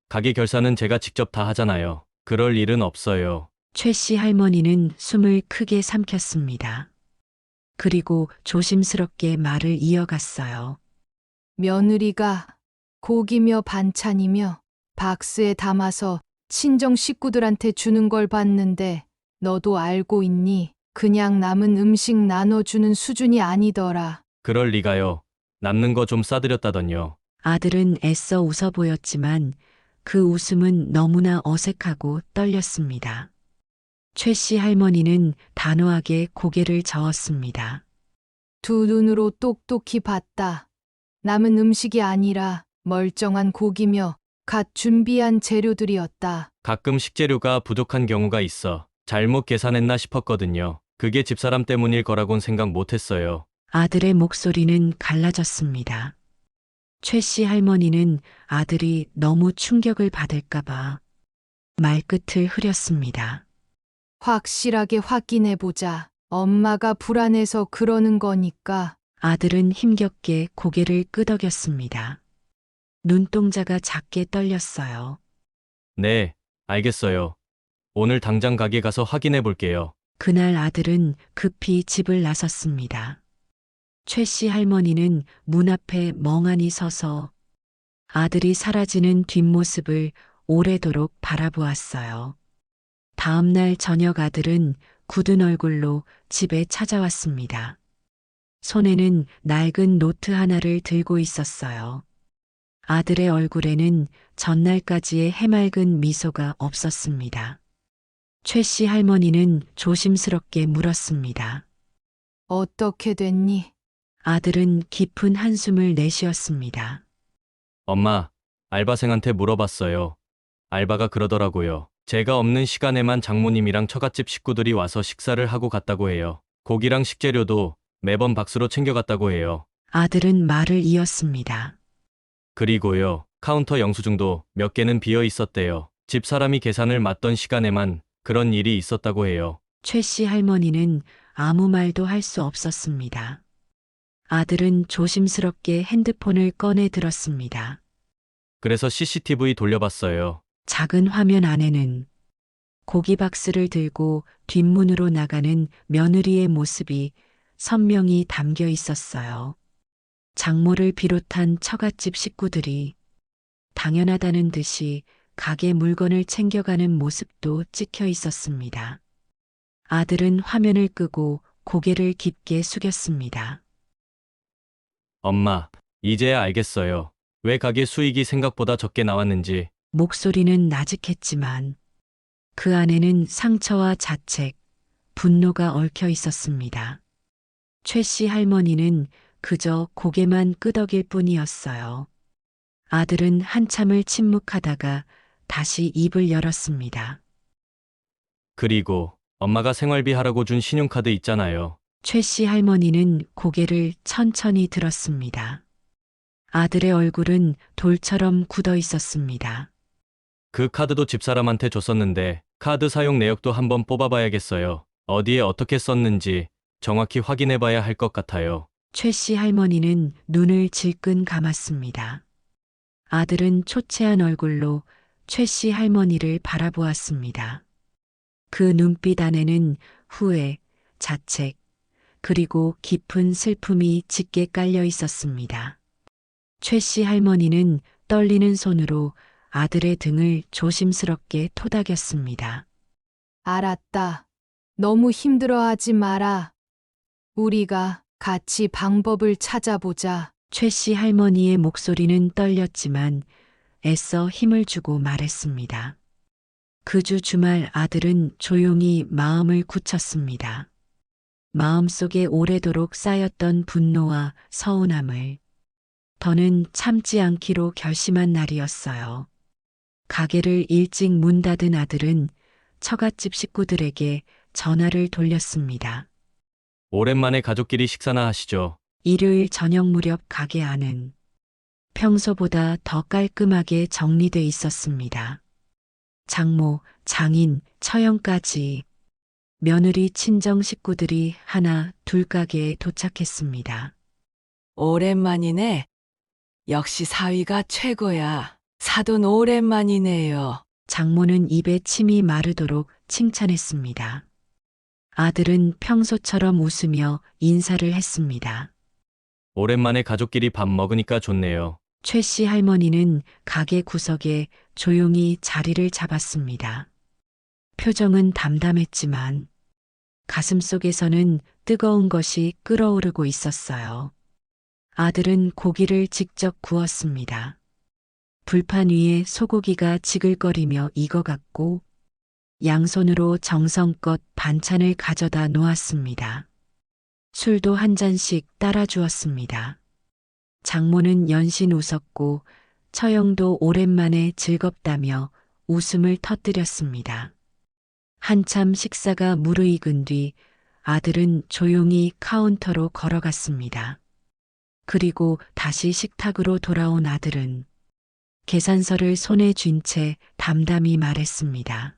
A: 가게 결산은 제가 직접 다 하잖아요. 그럴 일은 없어요.
D: 최 씨 할머니는 숨을 크게 삼켰습니다. 그리고 조심스럽게 말을 이어갔어요.
E: 며느리가 고기며 반찬이며 박스에 담아서 친정 식구들한테 주는 걸 봤는데 너도 알고 있니? 그냥 남은 음식 나눠주는 수준이 아니더라.
A: 그럴 리가요. 남는 거 좀 싸드렸다던요.
D: 아들은 애써 웃어 보였지만 그 웃음은 너무나 어색하고 떨렸습니다. 최 씨 할머니는 단호하게 고개를 저었습니다.
E: 두 눈으로 똑똑히 봤다. 남은 음식이 아니라 멀쩡한 고기며 갓 준비한 재료들이었다.
A: 가끔 식재료가 부족한 경우가 있어 잘못 계산했나 싶었거든요. 그게 집사람 때문일 거라곤 생각 못했어요.
D: 아들의 목소리는 갈라졌습니다. 최 씨 할머니는 아들이 너무 충격을 받을까봐 말끝을 흐렸습니다.
E: 확실하게 확인해보자. 엄마가 불안해서 그러는 거니까.
D: 아들은 힘겹게 고개를 끄덕였습니다. 눈동자가 작게 떨렸어요.
A: 네, 알겠어요. 오늘 당장 가게 가서 확인해 볼게요.
D: 그날 아들은 급히 집을 나섰습니다. 최 씨 할머니는 문 앞에 멍하니 서서 아들이 사라지는 뒷모습을 오래도록 바라보았어요. 다음 날 저녁 아들은 굳은 얼굴로 집에 찾아왔습니다. 손에는 낡은 노트 하나를 들고 있었어요. 아들의 얼굴에는 전날까지의 해맑은 미소가 없었습니다. 최 씨 할머니는 조심스럽게 물었습니다.
E: 어떻게 됐니?
D: 아들은 깊은 한숨을 내쉬었습니다.
A: 엄마, 알바생한테 물어봤어요. 알바가 그러더라고요. 제가 없는 시간에만 장모님이랑 처갓집 식구들이 와서 식사를 하고 갔다고 해요. 고기랑 식재료도 매번 박스로 챙겨갔다고 해요.
D: 아들은 말을 이었습니다.
A: 그리고요, 카운터 영수증도 몇 개는 비어 있었대요. 집사람이 계산을 맡던 시간에만 그런 일이 있었다고 해요.
D: 최 씨 할머니는 아무 말도 할 수 없었습니다. 아들은 조심스럽게 핸드폰을 꺼내 들었습니다.
A: 그래서 CCTV 돌려봤어요.
D: 작은 화면 안에는 고기 박스를 들고 뒷문으로 나가는 며느리의 모습이 선명히 담겨 있었어요. 장모를 비롯한 처갓집 식구들이 당연하다는 듯이 가게 물건을 챙겨가는 모습도 찍혀 있었습니다. 아들은 화면을 끄고 고개를 깊게 숙였습니다.
A: 엄마, 이제야 알겠어요. 왜 가게 수익이 생각보다 적게 나왔는지.
D: 목소리는 나직했지만 그 안에는 상처와 자책, 분노가 얽혀 있었습니다. 최 씨 할머니는 그저 고개만 끄덕일 뿐이었어요. 아들은 한참을 침묵하다가 다시 입을 열었습니다.
A: 그리고 엄마가 생활비 하라고 준 신용카드 있잖아요.
D: 최 씨 할머니는 고개를 천천히 들었습니다. 아들의 얼굴은 돌처럼 굳어 있었습니다.
A: 그 카드도 집사람한테 줬었는데 카드 사용 내역도 한번 뽑아봐야겠어요. 어디에 어떻게 썼는지 정확히 확인해봐야 할 것 같아요.
D: 최 씨 할머니는 눈을 질끈 감았습니다. 아들은 초췌한 얼굴로 최 씨 할머니를 바라보았습니다. 그 눈빛 안에는 후회, 자책, 그리고 깊은 슬픔이 짙게 깔려 있었습니다. 최 씨 할머니는 떨리는 손으로 아들의 등을 조심스럽게 토닥였습니다.
E: 알았다. 너무 힘들어하지 마라. 우리가 같이 방법을 찾아보자.
D: 최 씨 할머니의 목소리는 떨렸지만 애써 힘을 주고 말했습니다. 그 주 주말 아들은 조용히 마음을 굳혔습니다. 마음속에 오래도록 쌓였던 분노와 서운함을 더는 참지 않기로 결심한 날이었어요. 가게를 일찍 문 닫은 아들은 처갓집 식구들에게 전화를 돌렸습니다.
A: 오랜만에 가족끼리 식사나 하시죠.
D: 일요일 저녁 무렵 가게 안은 평소보다 더 깔끔하게 정리돼 있었습니다. 장모, 장인, 처형까지 며느리 친정 식구들이 하나 둘 가게에 도착했습니다.
F: 오랜만이네. 역시 사위가 최고야. 사돈 오랜만이네요.
D: 장모는 입에 침이 마르도록 칭찬했습니다. 아들은 평소처럼 웃으며 인사를 했습니다.
A: 오랜만에 가족끼리 밥 먹으니까 좋네요.
D: 최 씨 할머니는 가게 구석에 조용히 자리를 잡았습니다. 표정은 담담했지만 가슴 속에서는 뜨거운 것이 끓어오르고 있었어요. 아들은 고기를 직접 구웠습니다. 불판 위에 소고기가 지글거리며 익어갔고 양손으로 정성껏 반찬을 가져다 놓았습니다. 술도 한 잔씩 따라 주었습니다. 장모는 연신 웃었고 처형도 오랜만에 즐겁다며 웃음을 터뜨렸습니다. 한참 식사가 무르익은 뒤 아들은 조용히 카운터로 걸어갔습니다. 그리고 다시 식탁으로 돌아온 아들은 계산서를 손에 쥔 채 담담히 말했습니다.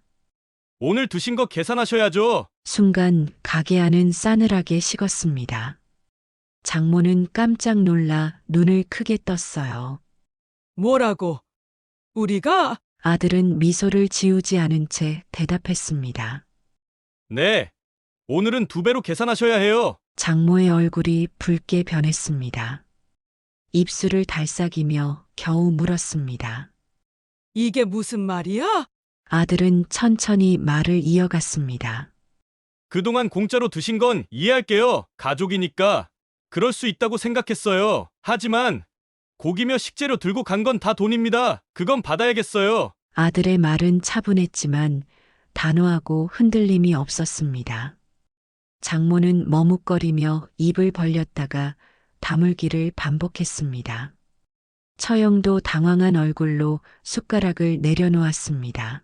A: 오늘 드신 거 계산하셔야죠.
D: 순간 가게 안은 싸늘하게 식었습니다. 장모는 깜짝 놀라 눈을 크게 떴어요.
B: 뭐라고? 우리가?
D: 아들은 미소를 지우지 않은 채 대답했습니다.
A: 네. 오늘은 2배로 계산하셔야 해요.
D: 장모의 얼굴이 붉게 변했습니다. 입술을 달싹이며 겨우 물었습니다.
B: 이게 무슨 말이야?
D: 아들은 천천히 말을 이어갔습니다.
A: 그동안 공짜로 드신 건 이해할게요. 가족이니까 그럴 수 있다고 생각했어요. 하지만 고기며 식재료 들고 간 건 다 돈입니다. 그건 받아야겠어요.
D: 아들의 말은 차분했지만 단호하고 흔들림이 없었습니다. 장모는 머뭇거리며 입을 벌렸다가 다물기를 반복했습니다. 처형도 당황한 얼굴로 숟가락을 내려놓았습니다.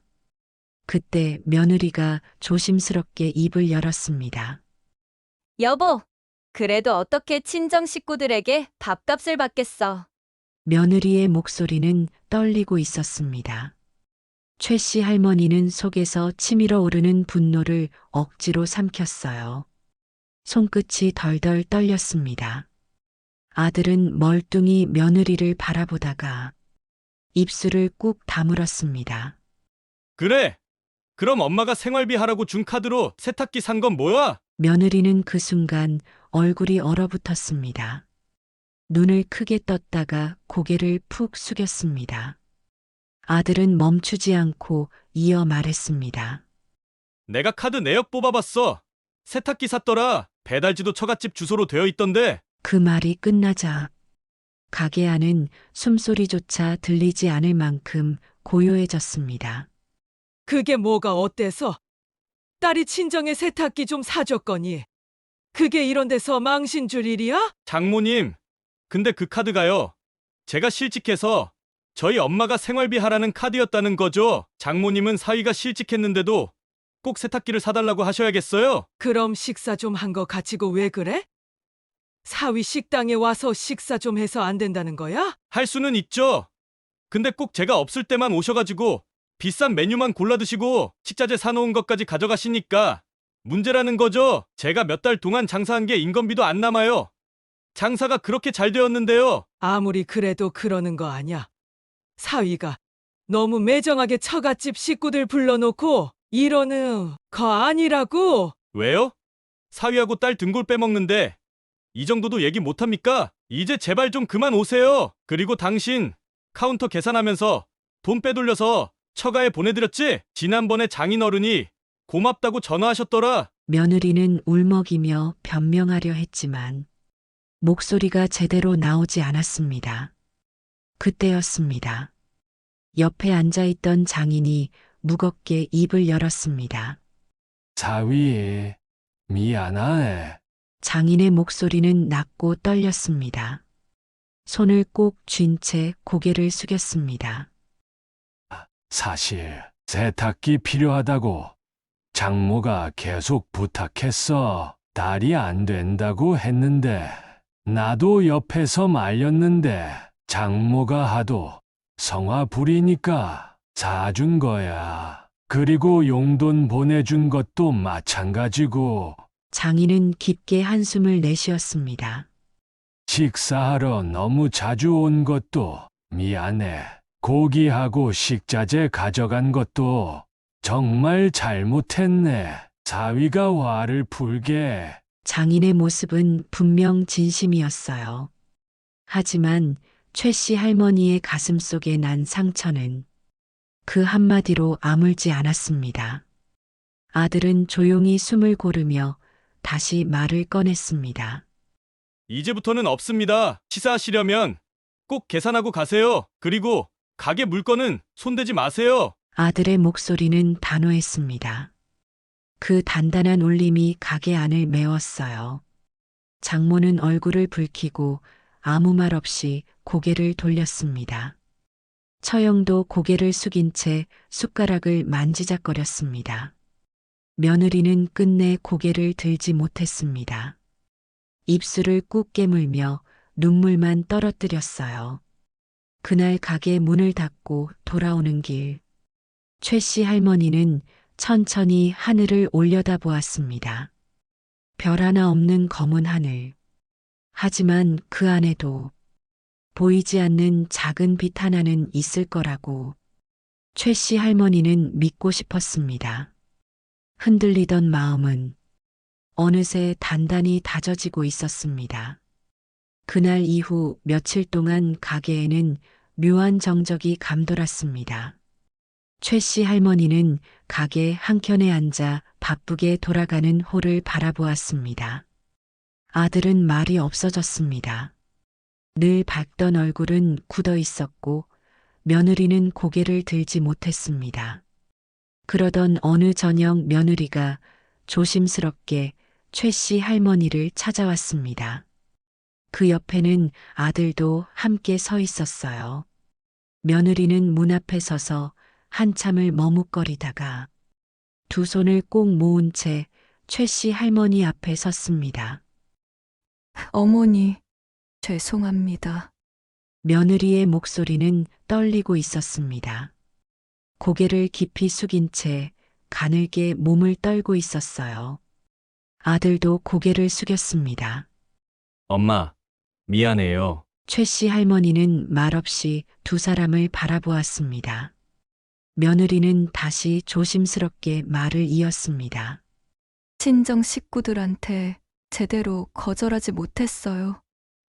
D: 그때 며느리가 조심스럽게 입을 열었습니다.
C: 여보, 그래도 어떻게 친정 식구들에게 밥값을 받겠어.
D: 며느리의 목소리는 떨리고 있었습니다. 최 씨 할머니는 속에서 치밀어 오르는 분노를 억지로 삼켰어요. 손끝이 덜덜 떨렸습니다. 아들은 멀뚱히 며느리를 바라보다가 입술을 꾹 다물었습니다.
A: 그래. 그럼 엄마가 생활비 하라고 준 카드로 세탁기 산 건 뭐야?
D: 며느리는 그 순간 얼굴이 얼어붙었습니다. 눈을 크게 떴다가 고개를 푹 숙였습니다. 아들은 멈추지 않고 이어 말했습니다.
A: 내가 카드 내역 뽑아봤어. 세탁기 샀더라. 배달지도 처갓집 주소로 되어 있던데.
D: 그 말이 끝나자 가게 안은 숨소리조차 들리지 않을 만큼 고요해졌습니다.
B: 그게 뭐가 어때서? 딸이 친정에 세탁기 좀 사줬거니. 그게 이런 데서 망신 줄 일이야?
A: 장모님, 근데 그 카드가요. 제가 실직해서 저희 엄마가 생활비 하라는 카드였다는 거죠. 장모님은 사위가 실직했는데도 꼭 세탁기를 사달라고 하셔야겠어요.
B: 그럼 식사 좀 한 거 가지고 왜 그래? 사위 식당에 와서 식사 좀 해서 안 된다는 거야?
A: 할 수는 있죠. 근데 꼭 제가 없을 때만 오셔가지고 비싼 메뉴만 골라 드시고 식자재 사놓은 것까지 가져가시니까 문제라는 거죠. 제가 몇 달 동안 장사한 게 인건비도 안 남아요. 장사가 그렇게 잘 되었는데요.
B: 아무리 그래도 그러는 거 아냐. 사위가 너무 매정하게 처갓집 식구들 불러놓고 이러는 거 아니라고.
A: 왜요? 사위하고 딸 등골 빼먹는데 이 정도도 얘기 못합니까? 이제 제발 좀 그만 오세요. 그리고 당신 카운터 계산하면서 돈 빼돌려서 처가에 보내드렸지? 지난번에 장인어른이 고맙다고 전화하셨더라.
D: 며느리는 울먹이며 변명하려 했지만 목소리가 제대로 나오지 않았습니다. 그때였습니다. 옆에 앉아있던 장인이 무겁게 입을 열었습니다.
H: 사위, 미안하네.
D: 장인의 목소리는 낮고 떨렸습니다. 손을 꼭 쥔 채 고개를 숙였습니다.
H: 사실 세탁기 필요하다고 장모가 계속 부탁했어. 딸이 안 된다고 했는데 나도 옆에서 말렸는데 장모가 하도 성화 부리니까 사준 거야. 그리고 용돈 보내준 것도 마찬가지고.
D: 장인은 깊게 한숨을 내쉬었습니다.
H: 식사하러 너무 자주 온 것도 미안해. 고기하고 식자재 가져간 것도 정말 잘못했네. 사위가 화를 풀게.
D: 장인의 모습은 분명 진심이었어요. 하지만 최 씨 할머니의 가슴 속에 난 상처는 그 한마디로 아물지 않았습니다. 아들은 조용히 숨을 고르며 다시 말을 꺼냈습니다.
A: 이제부터는 없습니다. 식사하시려면 꼭 계산하고 가세요. 그리고 가게 물건은 손대지 마세요.
D: 아들의 목소리는 단호했습니다. 그 단단한 울림이 가게 안을 메웠어요. 장모는 얼굴을 붉히고 아무 말 없이 고개를 돌렸습니다. 처형도 고개를 숙인 채 숟가락을 만지작거렸습니다. 며느리는 끝내 고개를 들지 못했습니다. 입술을 꾹 깨물며 눈물만 떨어뜨렸어요. 그날 가게 문을 닫고 돌아오는 길, 최 씨 할머니는 천천히 하늘을 올려다보았습니다. 별 하나 없는 검은 하늘. 하지만 그 안에도 보이지 않는 작은 빛 하나는 있을 거라고 최 씨 할머니는 믿고 싶었습니다. 흔들리던 마음은 어느새 단단히 다져지고 있었습니다. 그날 이후 며칠 동안 가게에는 묘한 정적이 감돌았습니다. 최 씨 할머니는 가게 한켠에 앉아 바쁘게 돌아가는 홀을 바라보았습니다. 아들은 말이 없어졌습니다. 늘 밝던 얼굴은 굳어 있었고 며느리는 고개를 들지 못했습니다. 그러던 어느 저녁 며느리가 조심스럽게 최 씨 할머니를 찾아왔습니다. 그 옆에는 아들도 함께 서 있었어요. 며느리는 문 앞에 서서 한참을 머뭇거리다가 두 손을 꼭 모은 채 최 씨 할머니 앞에 섰습니다.
C: 어머니, 죄송합니다.
D: 며느리의 목소리는 떨리고 있었습니다. 고개를 깊이 숙인 채 가늘게 몸을 떨고 있었어요. 아들도 고개를 숙였습니다.
A: 엄마, 미안해요.
D: 최 씨 할머니는 말없이 두 사람을 바라보았습니다. 며느리는 다시 조심스럽게 말을 이었습니다.
C: 친정 식구들한테 제대로 거절하지 못했어요.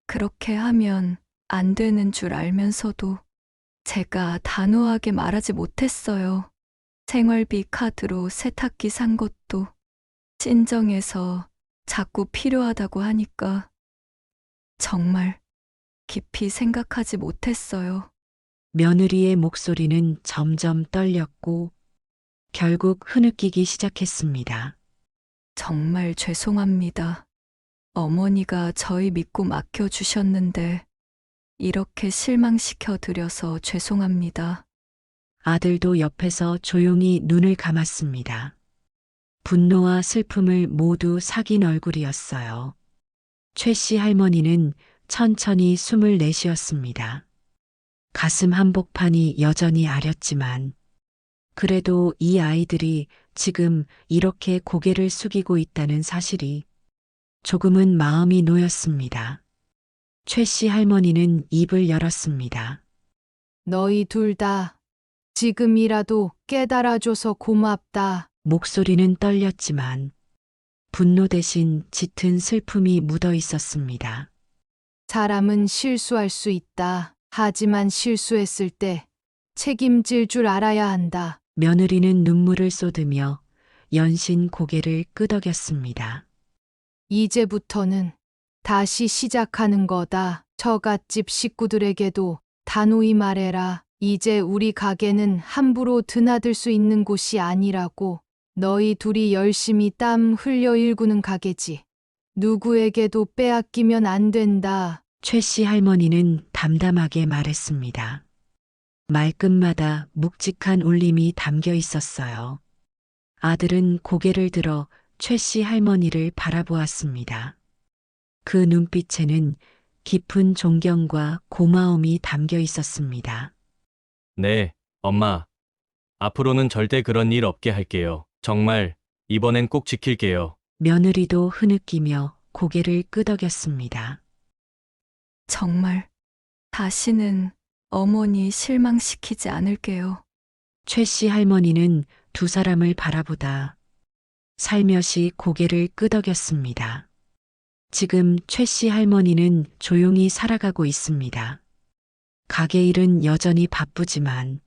C: 그렇게 하면 안 되는 줄 알면서도 제가 단호하게 말하지 못했어요. 생활비 카드로 세탁기 산 것도 친정에서 자꾸 필요하다고 하니까 정말 깊이 생각하지 못했어요.
D: 며느리의 목소리는 점점 떨렸고 결국 흐느끼기 시작했습니다.
C: 정말 죄송합니다. 어머니가 저희 믿고 맡겨주셨는데 이렇게 실망시켜 드려서 죄송합니다.
D: 아들도 옆에서 조용히 눈을 감았습니다. 분노와 슬픔을 모두 삭인 얼굴이었어요. 최 씨 할머니는 천천히 숨을 내쉬었습니다. 가슴 한복판이 여전히 아렸지만 그래도 이 아이들이 지금 이렇게 고개를 숙이고 있다는 사실이 조금은 마음이 놓였습니다. 최 씨 할머니는 입을 열었습니다.
E: 너희 둘 다 지금이라도 깨달아줘서 고맙다.
D: 목소리는 떨렸지만 분노 대신 짙은 슬픔이 묻어 있었습니다.
E: 사람은 실수할 수 있다. 하지만 실수했을 때 책임질 줄 알아야 한다.
D: 며느리는 눈물을 쏟으며 연신 고개를 끄덕였습니다.
E: 이제부터는 다시 시작하는 거다. 처갓집 식구들에게도 단호히 말해라. 이제 우리 가게는 함부로 드나들 수 있는 곳이 아니라고. 너희 둘이 열심히 땀 흘려 일구는 가게지. 누구에게도 빼앗기면 안 된다.
D: 최 씨 할머니는 담담하게 말했습니다. 말끝마다 묵직한 울림이 담겨 있었어요. 아들은 고개를 들어 최 씨 할머니를 바라보았습니다. 그 눈빛에는 깊은 존경과 고마움이 담겨 있었습니다.
A: 네, 엄마. 앞으로는 절대 그런 일 없게 할게요. 정말 이번엔 꼭 지킬게요.
D: 며느리도 흐느끼며 고개를 끄덕였습니다.
C: 정말 다시는 어머니 실망시키지 않을게요.
D: 최 씨 할머니는 두 사람을 바라보다 살며시 고개를 끄덕였습니다. 지금 최 씨 할머니는 조용히 살아가고 있습니다. 가게 일은 여전히 바쁘지만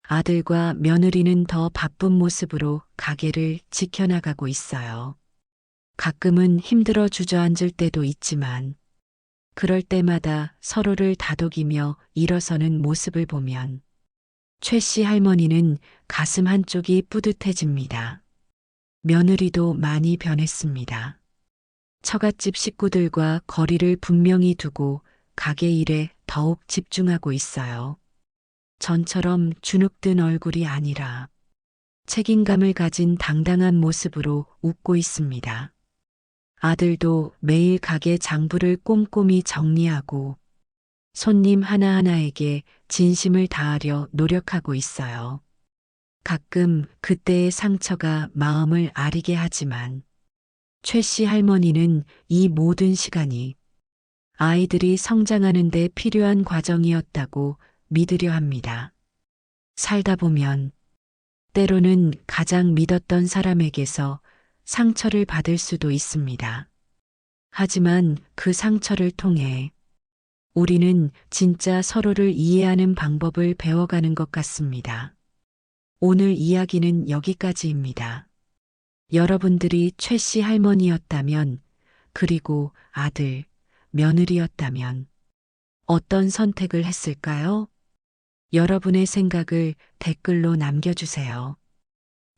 D: 아들과 며느리는 더 바쁜 모습으로 가게를 지켜나가고 있어요. 가끔은 힘들어 주저앉을 때도 있지만 그럴 때마다 서로를 다독이며 일어서는 모습을 보면 최 씨 할머니는 가슴 한쪽이 뿌듯해집니다. 며느리도 많이 변했습니다. 처갓집 식구들과 거리를 분명히 두고 가게 일에 더욱 집중하고 있어요. 전처럼 주눅든 얼굴이 아니라 책임감을 가진 당당한 모습으로 웃고 있습니다. 아들도 매일 가게 장부를 꼼꼼히 정리하고 손님 하나하나에게 진심을 다하려 노력하고 있어요. 가끔 그때의 상처가 마음을 아리게 하지만 최 씨 할머니는 이 모든 시간이 아이들이 성장하는 데 필요한 과정이었다고 믿으려 합니다. 살다 보면 때로는 가장 믿었던 사람에게서 상처를 받을 수도 있습니다. 하지만 그 상처를 통해 우리는 진짜 서로를 이해하는 방법을 배워가는 것 같습니다. 오늘 이야기는 여기까지입니다. 여러분들이 최 씨 할머니였다면, 그리고 아들, 며느리였다면 어떤 선택을 했을까요? 여러분의 생각을 댓글로 남겨주세요.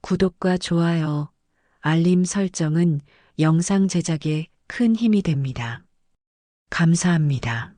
D: 구독과 좋아요, 알림 설정은 영상 제작에 큰 힘이 됩니다. 감사합니다.